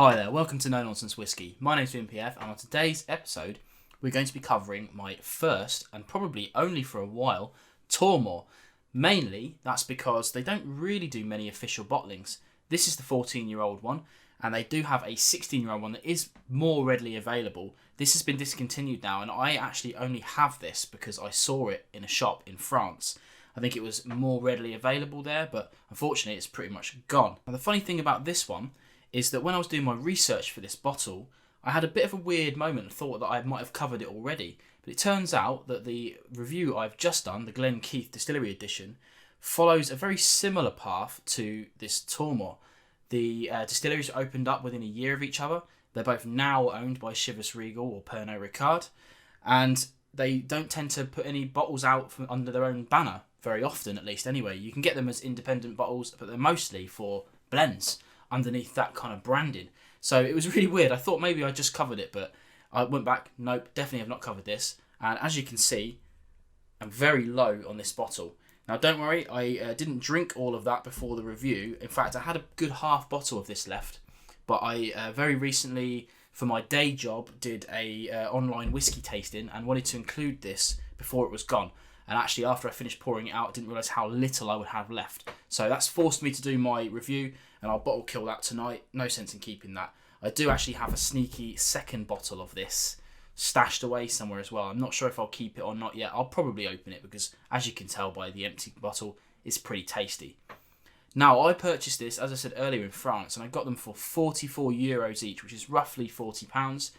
Hi there, welcome to Nonsense Whisky. My name's VMPF, and on today's episode, we're going to be covering my first, and probably only for a while, Tormore. Mainly, that's because they don't really do many official bottlings. This is the 14-year-old one, and they do have a 16-year-old one that is more readily available. This has been discontinued now, and I actually only have this because I saw it in a shop in France. I think it was more readily available there, but unfortunately it's pretty much gone. Now, the funny thing about this one is that when I was doing my research for this bottle, I had a bit of a weird moment and thought that I might have covered it already. But it turns out that the review I've just done, the Glen Keith Distillery Edition, follows a very similar path to this Tormore. The distilleries opened up within a year of each other. They're both now owned by Chivas Regal or Pernod Ricard, and they don't tend to put any bottles out from under their own banner, very often at least anyway. You can get them as independent bottles, but they're mostly for blends underneath that kind of branding. So it was really weird. I thought maybe I just covered it, but I went back, nope, definitely have not covered this. And as you can see, I'm very low on this bottle. Now don't worry, I didn't drink all of that before the review. In fact, I had a good half bottle of this left, but I very recently, for my day job, did a online whiskey tasting and wanted to include this before it was gone. And actually, after I finished pouring it out, I didn't realise how little I would have left. So that's forced me to do my review, and I'll bottle kill that tonight. No sense in keeping that. I do actually have a sneaky second bottle of this stashed away somewhere as well. I'm not sure if I'll keep it or not yet. I'll probably open it because, as you can tell by the empty bottle, it's pretty tasty. Now, I purchased this, as I said earlier, in France, and I got them for €44 each, which is roughly £40.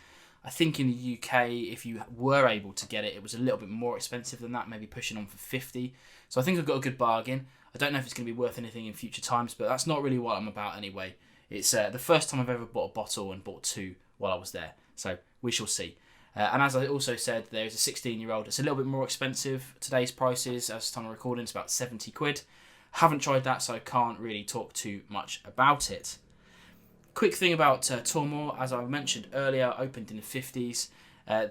I think in the UK, if you were able to get it, it was a little bit more expensive than that, maybe pushing on for 50. So I think I've got a good bargain. I don't know if it's going to be worth anything in future times, but that's not really what I'm about anyway. It's the first time I've ever bought a bottle and bought two while I was there. So we shall see. And as I also said, there's a 16-year-old. It's a little bit more expensive. Today's prices, as time of recording, it's about 70 quid. Haven't tried that, so I can't really talk too much about it. Quick thing about Tormore, as I mentioned earlier, opened in the 50s.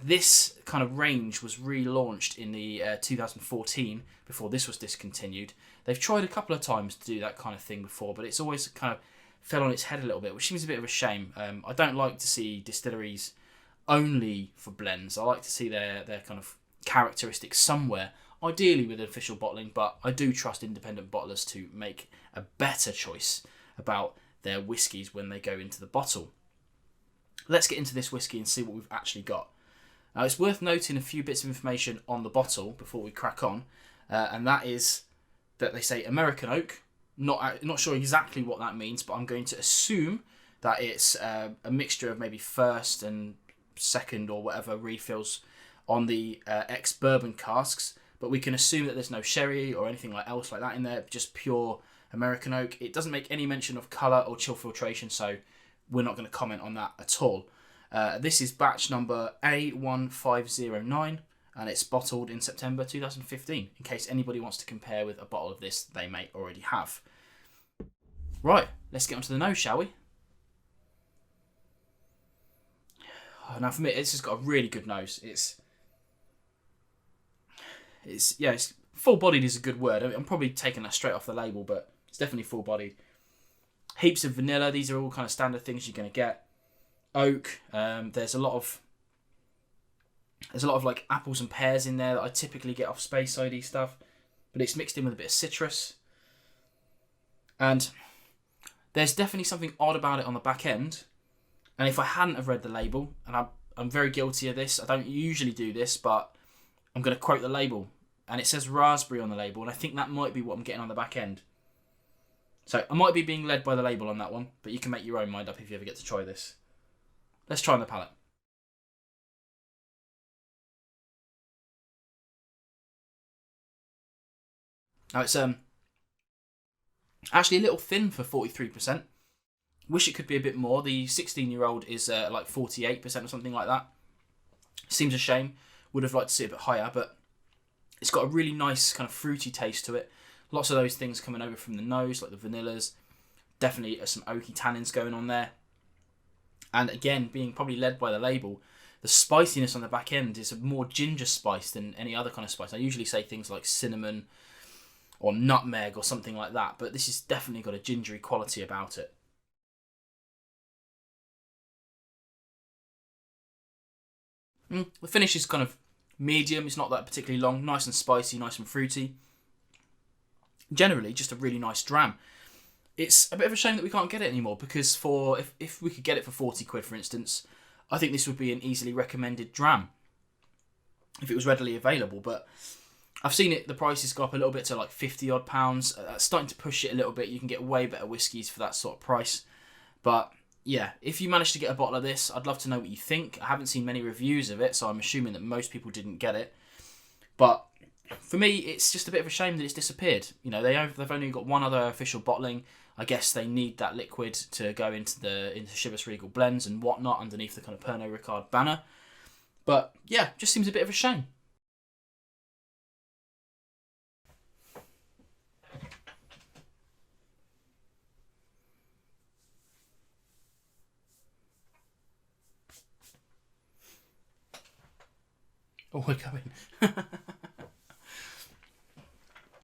This kind of range was relaunched in the 2014 before this was discontinued. They've tried a couple of times to do that kind of thing before, but it's always kind of fell on its head a little bit, which seems a bit of a shame. I don't like to see distilleries only for blends. I like to see their kind of characteristics somewhere, ideally with official bottling, but I do trust independent bottlers to make a better choice about their whiskies when they go into the bottle. Let's get into this whiskey and see what we've actually got. Now, it's worth noting a few bits of information on the bottle before we crack on, and that is that they say American oak. Not sure exactly what that means, but I'm going to assume that it's a mixture of maybe first and second or whatever refills on the ex-bourbon casks, but we can assume that there's no sherry or anything else like that in there, just pure American oak. It doesn't make any mention of colour or chill filtration, so we're not going to comment on that at all. This is batch number A1509, and it's bottled in September 2015, in case anybody wants to compare with a bottle of this they may already have. Right, let's get onto the nose, shall we? Now for me, this has got a really good nose. It's full-bodied is a good word. I'm probably taking that straight off the label, but it's definitely full-bodied. Heaps of vanilla. These are all kind of standard things you're going to get. Oak. There's a lot of like apples and pears in there that I typically get off Speyside stuff, but it's mixed in with a bit of citrus. And there's definitely something odd about it on the back end. And if I hadn't have read the label, and I'm very guilty of this, I don't usually do this, but I'm going to quote the label. And it says raspberry on the label, and I think that might be what I'm getting on the back end. So I might be being led by the label on that one, but you can make your own mind up if you ever get to try this. Let's try on the palate. Now it's actually a little thin for 43%. Wish it could be a bit more. The 16-year-old is like 48% or something like that. Seems a shame. Would have liked to see it a bit higher, but it's got a really nice kind of fruity taste to it. Lots of those things coming over from the nose, like the vanillas. Definitely some oaky tannins going on there. And again, being probably led by the label, the spiciness on the back end is a more ginger spice than any other kind of spice. I usually say things like cinnamon or nutmeg or something like that, but this has definitely got a gingery quality about it. The finish is kind of medium. It's not that particularly long. Nice and spicy, nice and fruity. Generally, just a really nice dram. It's a bit of a shame that we can't get it anymore, because if we could get it for 40 quid, for instance, I think this would be an easily recommended dram if it was readily available. But I've seen the prices go up a little bit to like 50 odd pounds. That's starting to push it a little bit. You can get way better whiskies for that sort of price. But yeah, if you manage to get a bottle of this, I'd love to know what you think. I haven't seen many reviews of it, so I'm assuming that most people didn't get it. But for me, it's just a bit of a shame that it's disappeared. You know, they've only got one other official bottling. I guess they need that liquid to go into Chivas Regal blends and whatnot underneath the kind of Pernod Ricard banner. But yeah, just seems a bit of a shame. Oh, we're going.